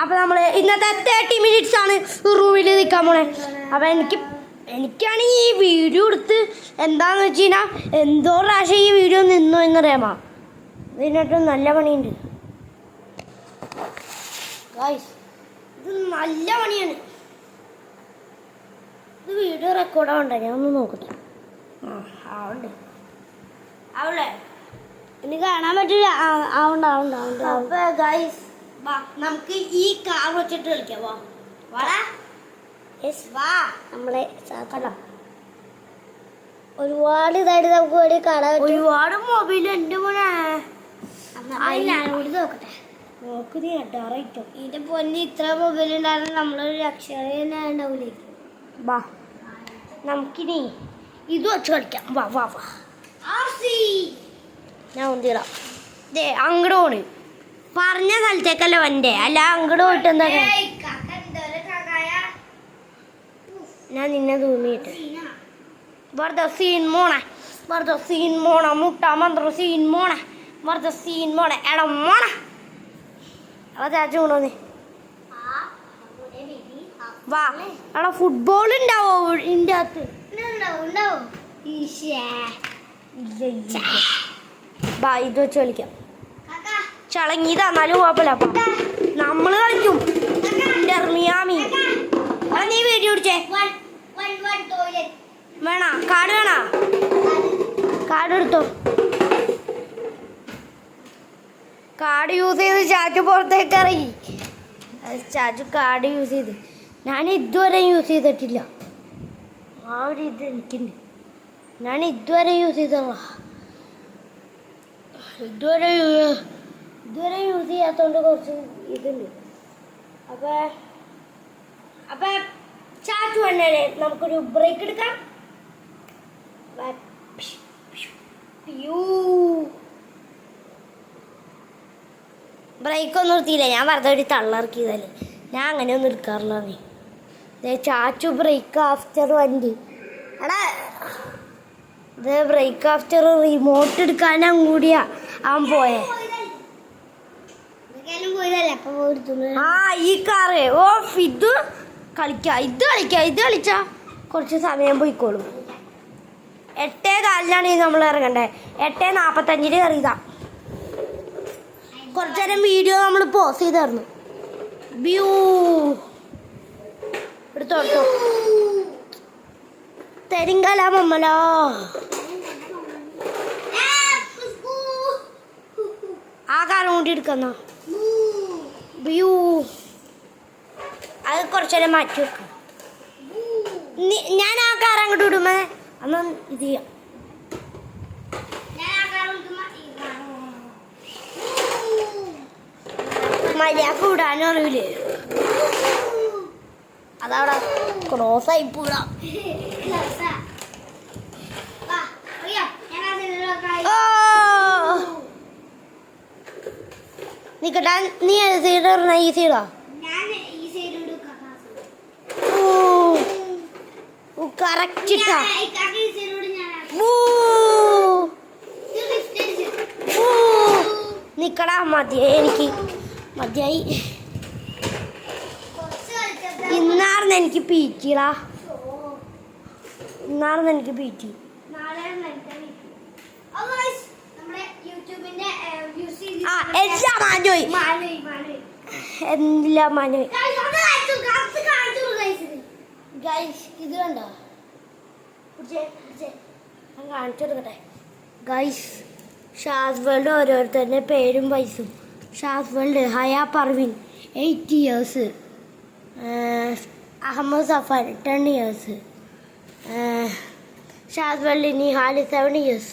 അപ്പോൾ നമ്മൾ ഇന്നത്തെ 30 മിനിറ്റ്സ് ആണ് റൂമിൽ നിൽക്കാൻ പോണേ. അപ്പോൾ എനിക്കാണെങ്കിൽ ഈ വീഡിയോ എടുത്ത് എന്താന്ന് വെച്ച് കഴിഞ്ഞാൽ എന്തോ പ്രാവശ്യം ഈ വീഡിയോ നിന്നോ എന്നറിയാമോ. ഇതിനൊട്ടും നല്ല പണിയുണ്ട് ഗായ്സ്, ഇത് നല്ല പണിയാണ്. ഇത് വീഡിയോ റെക്കോർഡാവണ്ടേ? ഞാൻ ഒന്ന് നോക്കട്ടെ. ആവണ്ടേ ആവല്ലേ? എനിക്ക് കാണാൻ പറ്റില്ല. ആവണ്ട. അപ്പോൾ ഗായ്സ് നമുക്ക് ഈ കാർ വെച്ചിട്ട് കളിക്കാം. വാടാ. വാ. നമ്മളെ സാധനം ഒരുപാട് ഇതായിട്ട് നമുക്ക് വേണ്ടി കാണാൻ ഒരുപാട് മൊബൈൽ എൻ്റെ മോനെ. നോക്കട്ടെ. നോക്ക് നീ കേട്ടോ. ഇതിൻ്റെ പൊന്നി ഇത്ര മൊബൈൽ ഉണ്ടായിരുന്നു നമ്മളൊരു അക്ഷരം തന്നെ ഉണ്ടാവില്ലേ. വാ നമുക്കിനി ഇത് വെച്ച് കളിക്കാം. വാ ഞാൻ ഒന്നിടാം. ദേ അങ്ങോട്ട് പോണ്. പറഞ്ഞ സ്ഥലത്തേക്കല്ല വൻ്റെ, അല്ല അങ്ങോട്ട് പോയിട്ട് എന്താ ഞാൻ നിന്നെ തൂങ്ങിയിട്ട് വെറുതെ സീൻ മോണെ മുട്ട മന്ത്ര സീൻ മോണെ വെറുതെ സീൻ മോണെ എടാ മോണെ എടാ ചാച്ചു കൊണ്ടുവന്നേ. വാ എടാ ഫുട്ബോൾ ഉണ്ടാവോ ഇതിൻ്റെ അകത്ത്? വാ ഇത് വെച്ച് കളിക്കാം. ചളങ്ങിയതാ എന്നാലും കുഴപ്പമില്ല. അപ്പം നമ്മൾ കളിക്കും. മിയാമി നീ വീഡിയോ പിടിച്ചേ. വേണോ കാർഡ്? വേണോ കാർഡ് എടുത്തോ. കാർഡ് യൂസ് ചെയ്ത് ചാച്ചു പുറത്തേക്ക് ഇറങ്ങി. ചാച്ചു കാർഡ് യൂസ് ചെയ്ത് ഞാൻ ഇതുവരെ യൂസ് ചെയ്തിട്ടില്ല. ആ ഒരു ഇത് എനിക്കുണ്ട്. ഞാൻ ഇതുവരെ യൂസ് ചെയ്തോളാം. ഇതുവരെ യൂസ് ചെയ്യാത്തതുകൊണ്ട് കുറച്ച് ഇതുണ്ട്. അപ്പം ചാച്ചു വന്നേ നമുക്കൊരു ബ്രേക്ക് എടുക്കാം. ബ്രേക്കൊന്നും നിർത്തിയില്ല. ഞാൻ വെറുതെ ഒരു തള്ളിറക്കിയതല്ലേ. ഞാൻ അങ്ങനെയൊന്നും എടുക്കാറില്ല. ചാച്ചു ബ്രേക്ക് ആഫ്റ്റർ വണ്ടി. എടാ ഇത് ബ്രേക്ക് ആഫ്റ്റർ റിമോട്ട് എടുക്കാനും കൂടിയാ അവൻ പോയേ. ആ ഈ കാറ് ഇത് കളിച്ചാ കുറച്ച് സമയം പോയിക്കോളും. 8:15 നമ്മൾ ഇറങ്ങണ്ടേ. 8:45 കയറിയതാ. കുറച്ചു നേരം വീഡിയോ നമ്മൾ പോസ് ചെയ്തായിരുന്നു. വ്യൂ എടുത്തോ തെരിങ്കലാമല്ലോ. ആ കാലം കൂടി എടുക്കുന്നോ വ്യൂ. അത് കുറച്ചേരം മാറ്റി വെക്കാം. ഞാൻ ആ കാർ അങ്ങോട്ട് വിടുമ്പോ അന്ന് ഇത് ചെയ്യാം. മര്യാദ വിടാനും അറിയില്ലേ. അതവിടെ ക്രോസ് ആയി പോടാ. നിക്കട്ടാ നീ ഏത് സൈഡ് പറഞ്ഞ? ഈ സൈഡോ? കറക്റ്റ് നിക്കടാ. മതിയായി. ഇന്നാർന്ന് എനിക്ക് പീറ്റിടാ. പീറ്റി. എല്ലാം മാഞ്ഞോയി. ഇത് കണ്ടോ? ഞാൻ കാണിച്ചു കൊടുക്കട്ടെ ഗൈസ്. ഷാസ് വേൾഡ് ഓരോരുത്തരുടെ പേരും വയസ്സും. Shaz world Haya Parveen 8 years. Ahmed Safan 10 years. Shaz world Nihal 7 years.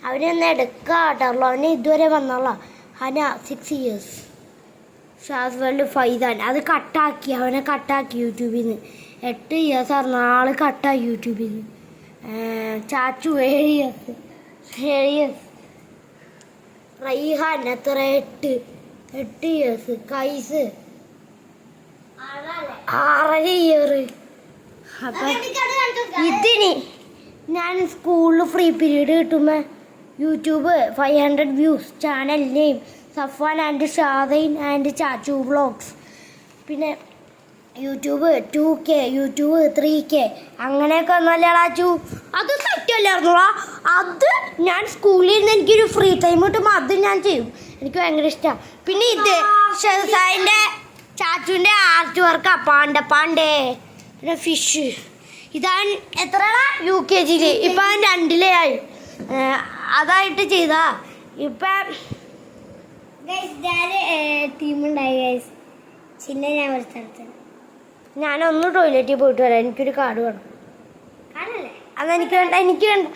അവനൊന്ന് എടുക്കാട്ടുള്ളൂ. അവന് ഇതുവരെ വന്നോളാം. ഹന 6 years. ഷാസ് വേൾഡ് ഫൈസാൻ അത് കട്ടാക്കി. അവനെ കട്ടാക്കി യൂട്യൂബിൽ നിന്ന്. 8 years ആയിരുന്നു. ആള് കട്ടാക്കി യൂട്യൂബിൽ നിന്ന്. ചാച്ചു 7 years. റൈഹാൻ എത്ര? 8 years. കൈസ് 6 years. അപ്പം ഇതിന് ഞാൻ സ്കൂളിൽ ഫ്രീ പീരീഡ് കിട്ടുമ്പോൾ YouTube 500 views, channel name, Safwan and Shadain and Chachu vlogs. പിന്നെ യൂട്യൂബ് 2K, യൂട്യൂബ് 3K അങ്ങനെയൊക്കെ ഒന്നല്ലേ ചാച്ചു? അത് തെറ്റല്ലായിരുന്നോളാ. അത് ഞാൻ സ്കൂളിൽ നിന്ന് എനിക്കൊരു ഫ്രീ ടൈം കിട്ടുമ്പോൾ അത് ഞാൻ ചെയ്യും. എനിക്ക് ഭയങ്കര ഇഷ്ടമാണ്. പിന്നെ ഇത് ഷെസായിൻ്റെ ചാച്ചുവിൻ്റെ ആർട്ട് വർക്ക് പാണ്ടേ പിന്നെ ഫിഷ്. ഇതാണ് എത്രയാണ് UKG ഇപ്പം അവൻ 2-ലായി. അതായിട്ട് ചെയ്താ ഇപ്പം ടീമുണ്ടായി ചിന്ന ഞാൻ ഒരു സ്ഥലത്ത്. ഞാനൊന്ന് ടോയ്ലറ്റിൽ പോയിട്ട് വരാം. എനിക്കൊരു കാർഡ് വേണം. അതെനിക്ക് വേണ്ട.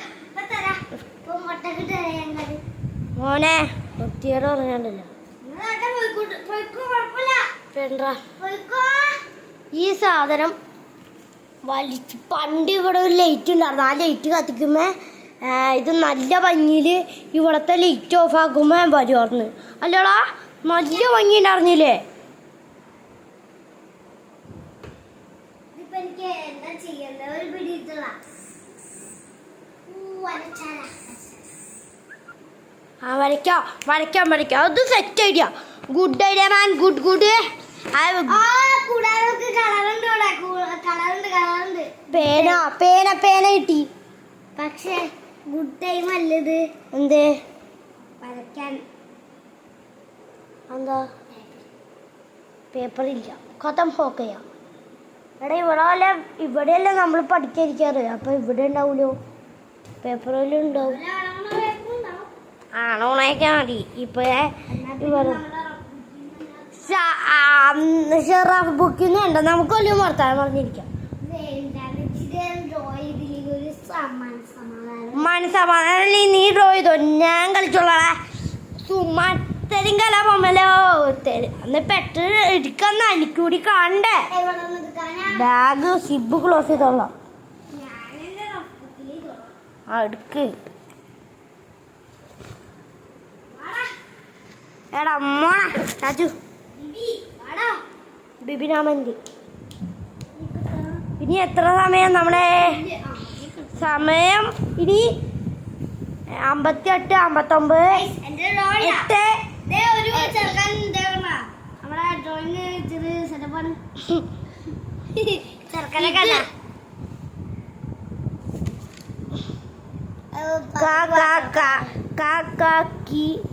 മോനെ ഒത്തിയേറെ പറഞ്ഞാണ്ടല്ലോ. ഈ സാധനം വലിച്ച് പണ്ട് ഇവിടെ ഒരു ലൈറ്റ് ഉണ്ടായിരുന്നു. ആ ലൈറ്റ് കത്തിക്കുമ്പോൾ ഇത് നല്ല ഭംഗിയിൽ ഇവിടുത്തെ ലൈറ്റ് ഓഫ് ആക്കുമ്പോൾ വരുമായിരുന്നു. അല്ലടാ നല്ല ഭംഗി ഉണ്ടായിരുന്നില്ലേ? വരയ്ക്കാം. അത് സെറ്റ് ഐഡിയ. ഗുഡ് ഐഡിയ മാൻ. ഗുഡ്. പേന കിട്ടി. പക്ഷേ ഗുഡ് ടൈം അല്ലത്. എന്തേ വരയ്ക്കാൻ? എന്താ പേപ്പറില്ല. കഥം ഹോക്കയാ. എടാ ഇവിടെയല്ല നമ്മൾ പഠിക്കാതിരിക്കാറ്. അപ്പം ഇവിടെ ഉണ്ടാവുമല്ലോ, പേപ്പറിലും ഉണ്ടാവും. ഓണാക്കാൻ മതി. ഇപ്പോഴേ ഷെറാഫ് ബുക്കിൽ ഉണ്ടോ? നമുക്ക് വലിയ വർത്താനം പറഞ്ഞിരിക്കാം. മനസ്സമാധാനം നീ ഡ്രോ ചെയ്തോ, ഞാൻ കളിച്ചോളാ. സുമാരും കലാപമല്ലോ അന്ന് പെട്ടെന്ന് എടുക്കുന്ന എനിക്കൂടി കാണണ്ടേ. ബാഗ് സിബ് ക്ലോസ് ചെയ്തോളാം. എടുക്ക്. എടാ മോണ ചാച്ചു ബിബിനാമന്തി. ഇനി എത്ര സമയം? നമ്മുടെ സമയം ഇനി 58, 59, 8.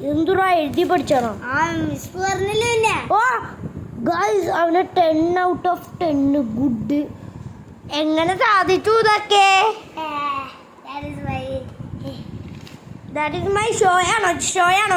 എന്തുറാ എഴുതി പഠിച്ചാണോ? ഓ ഗൈസ്, അവന് 10 out of 10. ഗുഡ്. എങ്ങനെ സാധിച്ചു ഇതൊക്കെ? That is my ഷോയാണോ?